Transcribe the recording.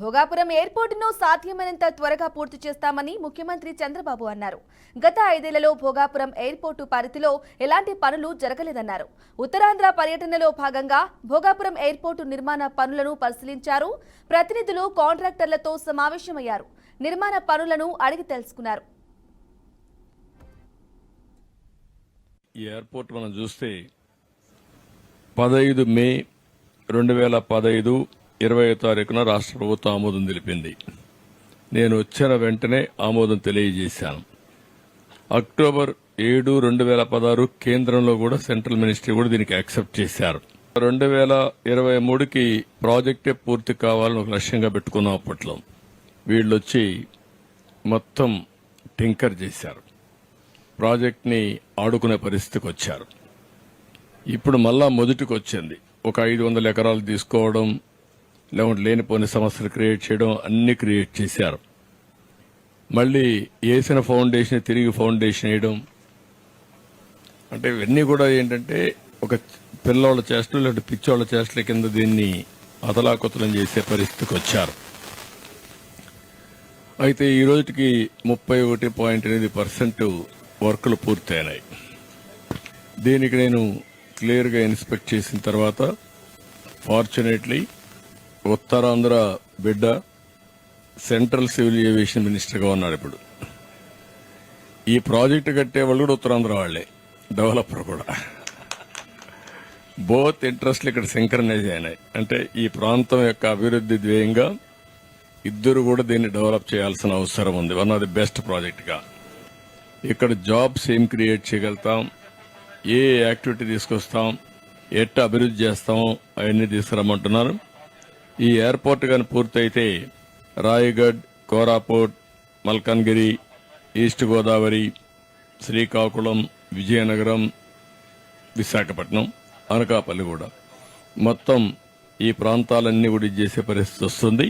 భోగాపురం ఎయిర్పోర్టును సాధ్యమైనంత త్వరగా పూర్తి చేస్తామని ముఖ్యమంత్రి చంద్రబాబు అన్నారు. గత 5 ఏళ్లలో భోగాపురం ఎయిర్పోర్టు పరిధిలో ఎలాంటి పనులు జరగలేదన్నారు. ఉత్తరాంధ్ర పర్యటనలో భాగంగా భోగాపురం ఎయిర్పోర్టు నిర్మాణ పనులను పరిశీలించారు. ప్రతినిధులు కాంట్రాక్టర్లతో సమావేశమయ్యారు. నిర్మాణ పనులను అడిగి తెలుసుకున్నారు. ఈ ఎయిర్పోర్ట్ మనం చూస్తే 15 మే 2015 20వ తారీఖున రాష్ట్ర ప్రభుత్వం ఆమోదం తెలిపింది. నేను వచ్చిన వెంటనే ఆమోదం తెలియజేశాను. అక్టోబర్ 7, 2016 కేంద్రంలో కూడా సెంట్రల్ మినిస్ట్రీ కూడా దీనికి యాక్సెప్ట్ చేశారు. 2023కి ప్రాజెక్టే పూర్తి కావాలని ఒక లక్ష్యంగా పెట్టుకున్నాం. అప్పట్లో వీళ్ళొచ్చి మొత్తం టింకర్ చేశారు. ప్రాజెక్ట్ని ఆడుకునే పరిస్థితికి వచ్చారు. ఇప్పుడు మళ్ళా మొదటికి వచ్చింది. ఒక 500 ఎకరాలు తీసుకోవడం, లేకుంటే లేనిపోని సమస్యలు క్రియేట్ చేయడం, అన్ని క్రియేట్ చేశారు. మళ్ళీ వేసిన ఫౌండేషన్ తిరిగి ఫౌండేషన్ వేయడం, అంటే ఇవన్నీ కూడా ఏంటంటే ఒక పిల్లోళ్ళ చేష్టలు లేదంటే పిచ్చోళ్ల చేష్టల కింద దీన్ని అతలాకుతలం చేసే పరిస్థితికి వచ్చారు. అయితే ఈ రోజుకి 31.8% వర్కులు పూర్తయినాయి. దీనికి నేను క్లియర్గా ఇన్స్పెక్ట్ చేసిన తర్వాత ఫార్చునేట్లీ ఉత్తరాంధ్ర బిడ్డ సెంట్రల్ సివిల్ ఏవియేషన్ మినిస్టర్గా ఉన్నారు. ఇప్పుడు ఈ ప్రాజెక్టు కట్టే వాళ్ళు కూడా ఉత్తరాంధ్ర వాళ్లే, డెవలపర్ కూడా. బోత్ ఇంట్రెస్ట్లు ఇక్కడ సింక్రనైజ్ అయినాయి. అంటే ఈ ప్రాంతం యొక్క అభివృద్ధి ధ్యేయంగా ఇద్దరు కూడా దీన్ని డెవలప్ చేయాల్సిన అవసరం ఉంది. వన్ ఆఫ్ ది బెస్ట్ ప్రాజెక్ట్గా ఇక్కడ జాబ్స్ ఏం క్రియేట్ చేయగలుగుతాం, ఏ యాక్టివిటీ తీసుకొస్తాం, ఎట్లా అభివృద్ధి చేస్తాం, అవన్నీ తీసుకురమ్మంటున్నారు. ఈ ఎయిర్పోర్ట్ కానీ పూర్తయితే రాయగఢ్, కోరాపుట్, మల్కన్గిరి, ఈస్ట్ గోదావరి, శ్రీకాకుళం, విజయనగరం, విశాఖపట్నం, అనకాపల్లి కూడా మొత్తం ఈ ప్రాంతాలన్నీ కూడా చేసే పరిస్థితి వస్తుంది.